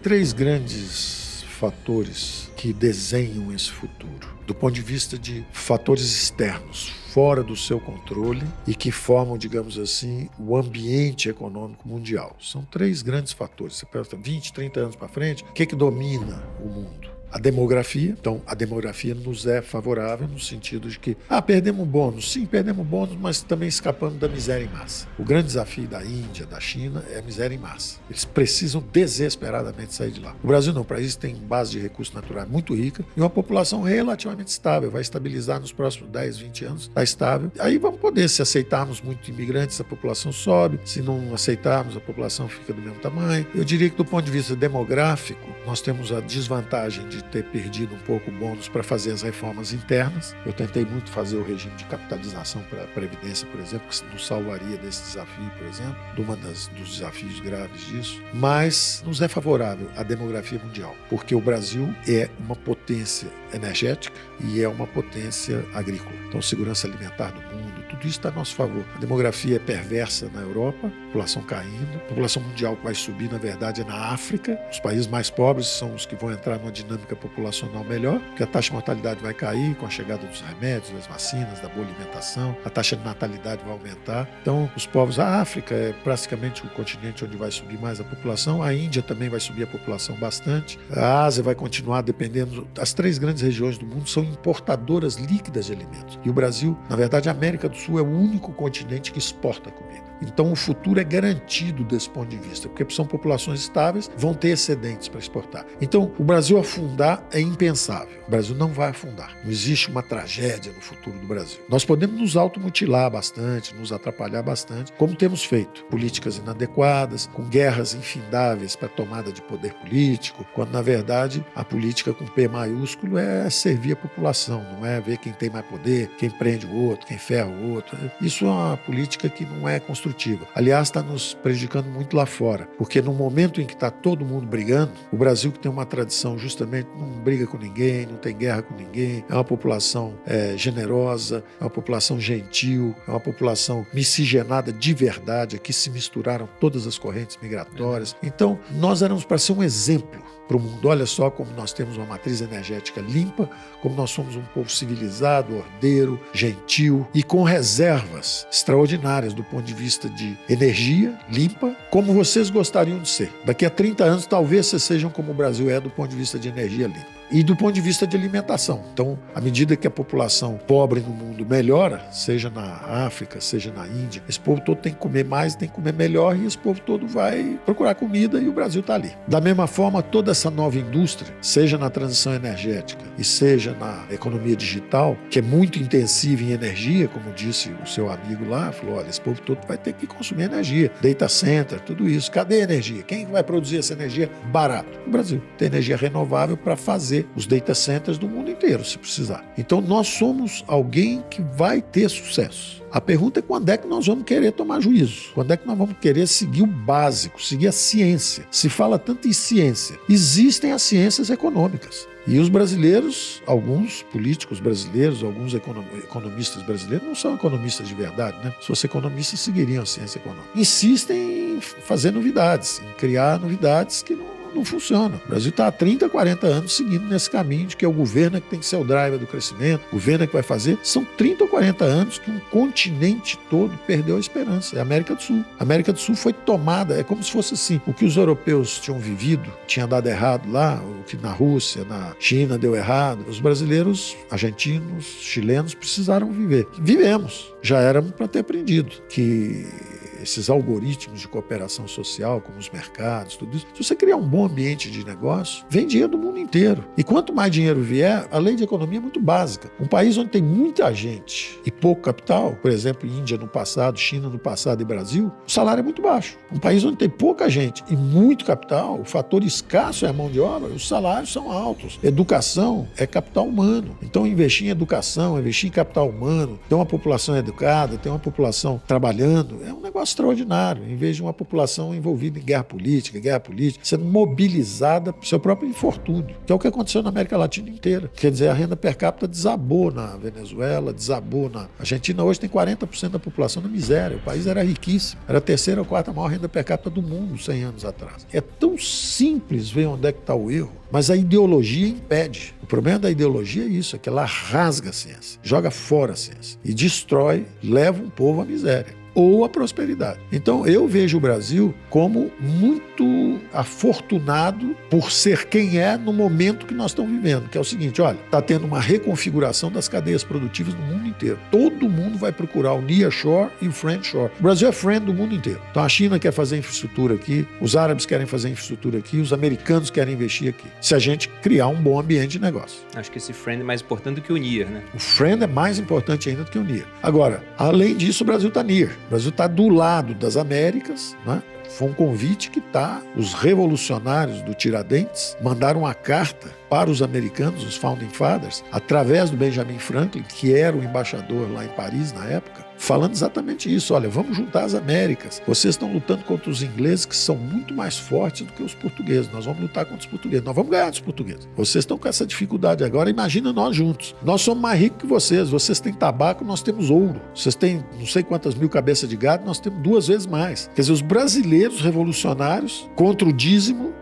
três grandes fatores que desenham esse futuro, do ponto de vista de fatores externos, fora do seu controle e que formam, digamos assim, o ambiente econômico mundial. São três grandes fatores. Você pensa 20, 30 anos para frente, o que domina o mundo? A demografia. Então, a demografia nos é favorável no sentido de que, perdemos bônus. Sim, perdemos bônus, mas também escapando da miséria em massa. O grande desafio da Índia, da China, é a miséria em massa. Eles precisam desesperadamente sair de lá. O Brasil não. O país tem base de recursos naturais muito rica e uma população relativamente estável. Vai estabilizar nos próximos 10, 20 anos. Está estável. Aí vamos poder, se aceitarmos muito imigrantes, a população sobe. Se não aceitarmos, a população fica do mesmo tamanho. Eu diria que, do ponto de vista demográfico, nós temos a desvantagem de ter perdido um pouco o bônus para fazer as reformas internas. Eu tentei muito fazer o regime de capitalização para a Previdência, por exemplo, que nos salvaria desse desafio, por exemplo, dos desafios graves disso. Mas nos é favorável a demografia mundial, porque o Brasil é uma potência energética e é uma potência agrícola. Então, segurança alimentar do mundo, tudo isso está a nosso favor. A demografia é perversa na Europa, população caindo, a população mundial que vai subir, na verdade, é na África. Os países mais pobres são os que vão entrar numa dinâmica populacional melhor, porque a taxa de mortalidade vai cair com a chegada dos remédios, das vacinas, da boa alimentação, a taxa de natalidade vai aumentar. Então, os povos, a África é praticamente o continente onde vai subir mais a população, a Índia também vai subir a população bastante, a Ásia vai continuar dependendo. As três grandes regiões do mundo são importadoras líquidas de alimentos. E o Brasil, na verdade, a América do Sul é o único continente que exporta comida. Então, o futuro é garantido desse ponto de vista, porque são populações estáveis, vão ter excedentes para exportar. Então, o Brasil afundar é impensável. O Brasil não vai afundar. Não existe uma tragédia no futuro do Brasil. Nós podemos nos automutilar bastante, nos atrapalhar bastante, como temos feito. Políticas inadequadas, com guerras infindáveis para tomada de poder político, quando, na verdade, a política com P maiúsculo é servir a população, não é ver quem tem mais poder, quem prende o outro, quem ferra o outro. Isso é uma política que não é construtiva. Aliás, está nos prejudicando muito lá fora, porque no momento em que está todo mundo brigando, o Brasil, que tem uma tradição justamente, não briga com ninguém, não tem guerra com ninguém, é uma população generosa, é uma população gentil, é uma população miscigenada de verdade, aqui se misturaram todas as correntes migratórias. Então, nós éramos para ser um exemplo para o mundo. Olha só como nós temos uma matriz energética limpa, como nós somos um povo civilizado, ordeiro, gentil e com reservas extraordinárias do ponto de vista de energia limpa, como vocês gostariam de ser. Daqui a 30 anos, talvez vocês sejam como o Brasil é do ponto de vista de energia limpa. E do ponto de vista de alimentação. Então, à medida que a população pobre no mundo melhora, seja na África, seja na Índia, esse povo todo tem que comer mais, tem que comer melhor e esse povo todo vai procurar comida e o Brasil está ali. Da mesma forma, toda essa nova indústria, seja na transição energética e seja na economia digital, que é muito intensiva em energia, como disse o seu amigo lá, falou, olha, esse povo todo vai ter que consumir energia, data center, tudo isso. Cadê a energia? Quem vai produzir essa energia barato? O Brasil tem energia renovável para fazer os data centers do mundo inteiro, se precisar. Então, nós somos alguém que vai ter sucesso. A pergunta é quando é que nós vamos querer tomar juízo? Quando é que nós vamos querer seguir o básico, seguir a ciência? Se fala tanto em ciência. Existem as ciências econômicas. E os brasileiros, alguns políticos brasileiros, alguns economistas brasileiros, não são economistas de verdade, né? Se fossem economistas, seguiriam a ciência econômica. Insistem em fazer novidades, em criar novidades que não funciona. O Brasil está há 30, 40 anos seguindo nesse caminho de que é o governo que tem que ser o driver do crescimento, o governo que vai fazer. São 30 ou 40 anos que um continente todo perdeu a esperança. É a América do Sul. A América do Sul foi tomada, é como se fosse assim, o que os europeus tinham vivido, tinha dado errado lá, o que na Rússia, na China deu errado. Os brasileiros, argentinos, chilenos precisaram viver. Vivemos. Já éramos para ter aprendido que esses algoritmos de cooperação social, como os mercados, tudo isso, se você criar um bom ambiente de negócio, vem dinheiro do mundo inteiro. E quanto mais dinheiro vier, a lei de economia é muito básica. Um país onde tem muita gente e pouco capital, por exemplo, Índia no passado, China no passado e Brasil, o salário é muito baixo. Um país onde tem pouca gente e muito capital, o fator escasso é a mão de obra, os salários são altos. Educação é capital humano. Então, investir em educação, investir em capital humano, ter uma população educada, ter uma população trabalhando, é um negócio extraordinário, em vez de uma população envolvida em guerra política, sendo mobilizada para o seu próprio infortúnio, que é o que aconteceu na América Latina inteira. Quer dizer, a renda per capita desabou na Venezuela, desabou na Argentina. Hoje tem 40% da população na miséria. O país era riquíssimo. Era a terceira ou quarta maior renda per capita do mundo 100 anos atrás. É tão simples ver onde é que está o erro, mas a ideologia impede. O problema da ideologia é isso, é que ela rasga a ciência, joga fora a ciência e destrói, leva um povo à miséria ou à prosperidade. Então eu vejo o Brasil como muito afortunado por ser quem é no momento que nós estamos vivendo, que é o seguinte, olha, está tendo uma reconfiguração das cadeias produtivas no mundo inteiro. Todo mundo vai procurar o nearshore e o friendshore. O Brasil é friend do mundo inteiro. Então a China quer fazer infraestrutura aqui, os árabes querem fazer infraestrutura aqui, os americanos querem investir aqui. Se a gente criar um bom ambiente de negócio. Acho que esse friend é mais importante do que o near, né? O friend é mais importante ainda do que o near. Agora, além disso, o Brasil está near. O Brasil está do lado das Américas, né? Foi um convite que os revolucionários do Tiradentes mandaram uma carta para os americanos, os Founding Fathers, através do Benjamin Franklin, que era o embaixador lá em Paris na época, falando exatamente isso. Olha, vamos juntar as Américas. Vocês estão lutando contra os ingleses, que são muito mais fortes do que os portugueses. Nós vamos lutar contra os portugueses. Nós vamos ganhar dos portugueses. Vocês estão com essa dificuldade agora. Imagina nós juntos. Nós somos mais ricos que vocês. Vocês têm tabaco, nós temos ouro. Vocês têm não sei quantas mil cabeças de gado, nós temos 2 vezes mais. Quer dizer, os brasileiros revolucionários contra o dízimo,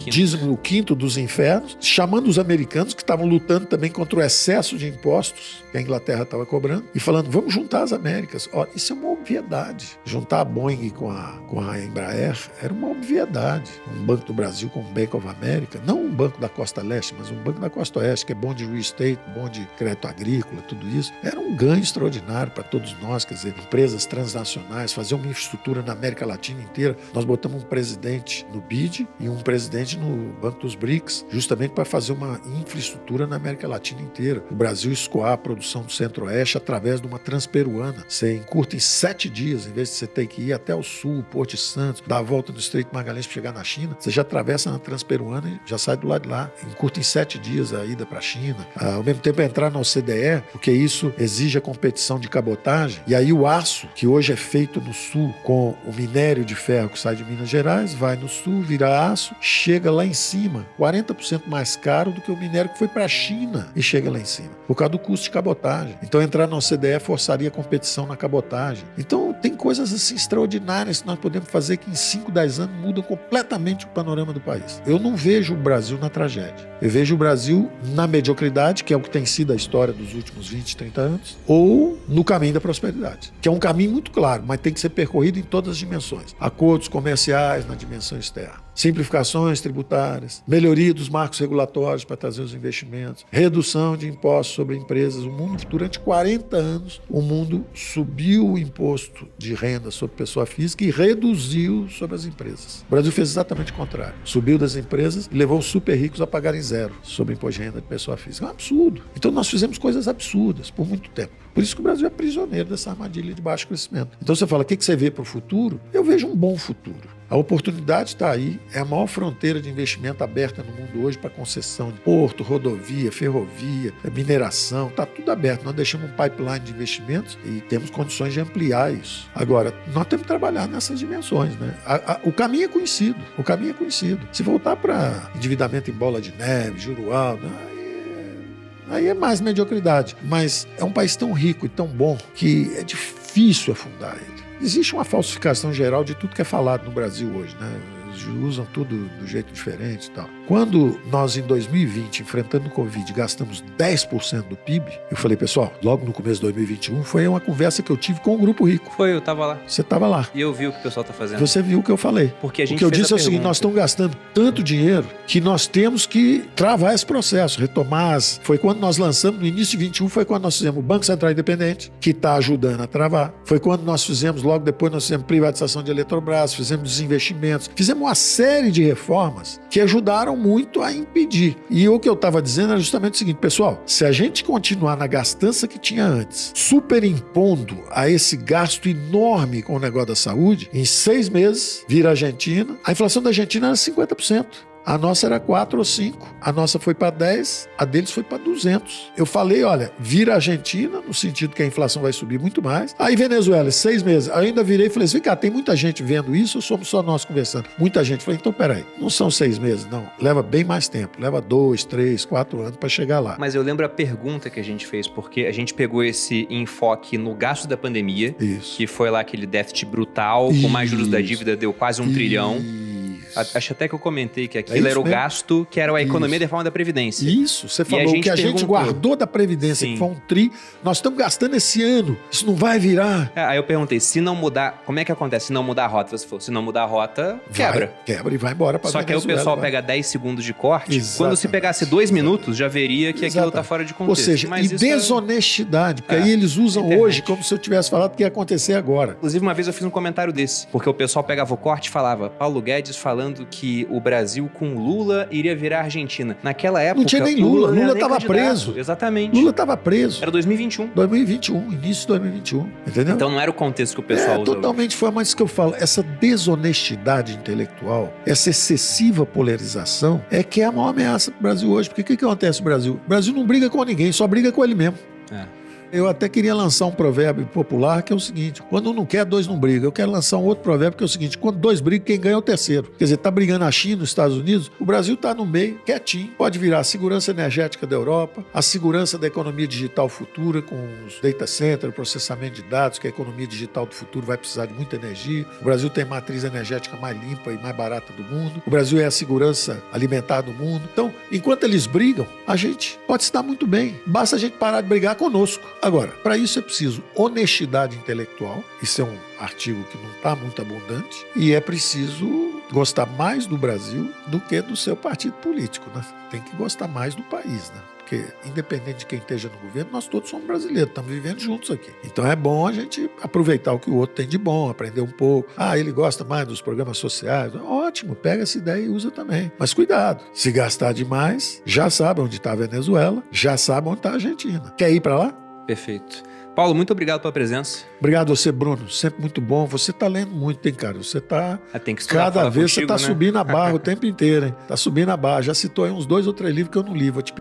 dízimo, o quinto dos infernos, chamando os americanos, que estavam lutando também contra o excesso de impostos que a Inglaterra estava cobrando, e falando, vamos juntar as Américas. Ó, isso é uma obviedade. Juntar a Boeing com a Embraer era uma obviedade. Um Banco do Brasil com o Bank of America, não um banco da Costa Leste, mas um banco da Costa Oeste, que é bom de real estate, bom de crédito agrícola, tudo isso, era um ganho extraordinário para todos nós, quer dizer, empresas transnacionais, fazer uma infraestrutura na América Latina inteira. Nós botamos um presidente no BID e um presidente no Banco dos BRICS, justamente para fazer uma infraestrutura na América Latina inteira. O Brasil escoar a produção do Centro-Oeste através de uma transperuana. Você encurta em 7 dias, em vez de você ter que ir até o sul, Porto de Santos, dar a volta no Estreito de Magalhães para chegar na China, você já atravessa na transperuana e já sai do lado de lá. Encurta em 7 dias a ida para a China. Ao mesmo tempo entrar na OCDE, porque isso exige a competição de cabotagem, e aí o aço, que hoje é feito no sul com o minério de ferro que sai de Minas Gerais, vai no sul, vira aço, chega lá em cima, 40% mais caro do que o minério que foi para a China e chega lá em cima, por causa do custo de cabotagem. Então entrar na OCDE forçaria a competição na cabotagem. Então tem coisas assim extraordinárias que nós podemos fazer que em 5, 10 anos mudam completamente o panorama do país. Eu não vejo o Brasil na tragédia. Eu vejo o Brasil na mediocridade, que é o que tem sido a história dos últimos 20, 30 anos, ou no caminho da prosperidade, que é um caminho muito claro, mas tem que ser percorrido em todas as dimensões. Acordos comerciais na dimensão externa, simplificações tributárias, melhoria dos marcos regulatórios para trazer os investimentos, redução de impostos sobre empresas. O mundo, durante 40 anos, o mundo subiu o imposto de renda sobre pessoa física e reduziu sobre as empresas. O Brasil fez exatamente o contrário. Subiu das empresas e levou os super ricos a pagarem zero sobre imposto de renda de pessoa física. É um absurdo. Então nós fizemos coisas absurdas por muito tempo. Por isso que o Brasil é prisioneiro dessa armadilha de baixo crescimento. Então você fala, o que você vê para o futuro? Eu vejo um bom futuro. A oportunidade está aí, é a maior fronteira de investimento aberta no mundo hoje para concessão de porto, rodovia, ferrovia, mineração, está tudo aberto. Nós deixamos um pipeline de investimentos e temos condições de ampliar isso. Agora, nós temos que trabalhar nessas dimensões, né? O caminho é conhecido, Se voltar para endividamento em bola de neve, juro alto, aí é mais mediocridade. Mas é um país tão rico e tão bom que é difícil afundar ele. Existe uma falsificação geral de tudo que é falado no Brasil hoje, né? Eles usam tudo do jeito diferente e tal. Quando nós, em 2020, enfrentando o Covid, gastamos 10% do PIB, eu falei, pessoal, logo no começo de 2021, foi uma conversa que eu tive com o Grupo Rico. Foi, eu estava lá. Você estava lá. E eu vi o que o pessoal está fazendo. Você viu o que eu falei. Porque a gente o que eu fez disse é o seguinte, nós estamos gastando tanto dinheiro que nós temos que travar esse processo, retomar. Foi quando nós lançamos, no início de 2021, foi quando nós fizemos o Banco Central Independente, que está ajudando a travar. Foi quando nós fizemos, logo depois nós fizemos privatização de Eletrobras, fizemos desinvestimentos, fizemos uma série de reformas que ajudaram muito a impedir. E o que eu estava dizendo era justamente o seguinte, pessoal, se a gente continuar na gastança que tinha antes, superimpondo a esse gasto enorme com o negócio da saúde, em 6 meses, vira a Argentina. A inflação da Argentina era 50%. A nossa era 4 ou 5. A nossa foi para 10, a deles foi para 200. Eu falei, olha, vira a Argentina, no sentido que a inflação vai subir muito mais. Aí Venezuela, 6 meses. Aí eu ainda virei e falei assim, cara, tem muita gente vendo isso ou somos só nós conversando? Muita gente. Falei, então peraí, não são 6 meses, não. Leva bem mais tempo. Leva 2, 3, 4 anos para chegar lá. Mas eu lembro a pergunta que a gente fez, porque a gente pegou esse enfoque no gasto da pandemia, Isso. que foi lá aquele déficit brutal, com mais juros da dívida, deu quase 1 trilhão. Acho até que eu comentei que aquilo era o gasto, que era a economia de reforma da Previdência. Isso, você falou que a gente guardou da Previdência, que foi um tri, nós estamos gastando esse ano, isso não vai virar. Aí eu perguntei, se não mudar, como é que acontece? Se não mudar a rota, você falou, se não mudar a rota, quebra. Quebra e vai embora para Só que aí o pessoal pega 10 segundos de corte, quando se pegasse 2 minutos, já veria que aquilo está fora de contexto. Ou seja, mas e desonestidade, porque aí eles usam hoje como se eu tivesse falado que ia acontecer agora. Inclusive, uma vez eu fiz um comentário desse, porque o pessoal pegava o corte e falava, Paulo Guedes falando que o Brasil com Lula iria virar Argentina. Naquela época... Não tinha nem Lula estava preso. Exatamente. Lula estava preso. Era 2021. 2021, início de 2021, entendeu? Então não era o contexto que o pessoal usa totalmente hoje. Foi mais que eu falo. Essa desonestidade intelectual, essa excessiva polarização é que é a maior ameaça para o Brasil hoje. Porque o que acontece no Brasil? O Brasil não briga com ninguém, só briga com ele mesmo. Eu até queria lançar um provérbio popular que é o seguinte: quando um não quer, dois não brigam. Eu quero lançar um outro provérbio que é o seguinte: quando dois brigam, quem ganha é o terceiro. Quer dizer, tá brigando a China, os Estados Unidos, o Brasil tá no meio, quietinho. Pode virar a segurança energética da Europa, a segurança da economia digital futura com os data centers, processamento de dados, que a economia digital do futuro vai precisar de muita energia. O Brasil tem a matriz energética mais limpa e mais barata do mundo. O Brasil é a segurança alimentar do mundo. Então, enquanto eles brigam, a gente pode estar muito bem. Basta a gente parar de brigar conosco. Agora, para isso é preciso honestidade intelectual, isso é um artigo que não está muito abundante, e é preciso gostar mais do Brasil do que do seu partido político, né? Tem que gostar mais do país, né? Porque, independente de quem esteja no governo, nós todos somos brasileiros, estamos vivendo juntos aqui. Então é bom a gente aproveitar o que o outro tem de bom, aprender um pouco. Ah, ele gosta mais dos programas sociais. Ótimo, pega essa ideia e usa também. Mas cuidado, se gastar demais, já sabe onde está a Venezuela, já sabe onde está a Argentina. Quer ir para lá? Perfeito. Paulo, muito obrigado pela presença. Obrigado a você, Bruno. Sempre muito bom. Você está lendo muito, hein, cara? Você está... Tem que estudar, cada vez contigo, você está subindo a barra o tempo inteiro, hein? Está subindo a barra. Já citou aí uns 2 ou 3 livros que eu não li. Vou te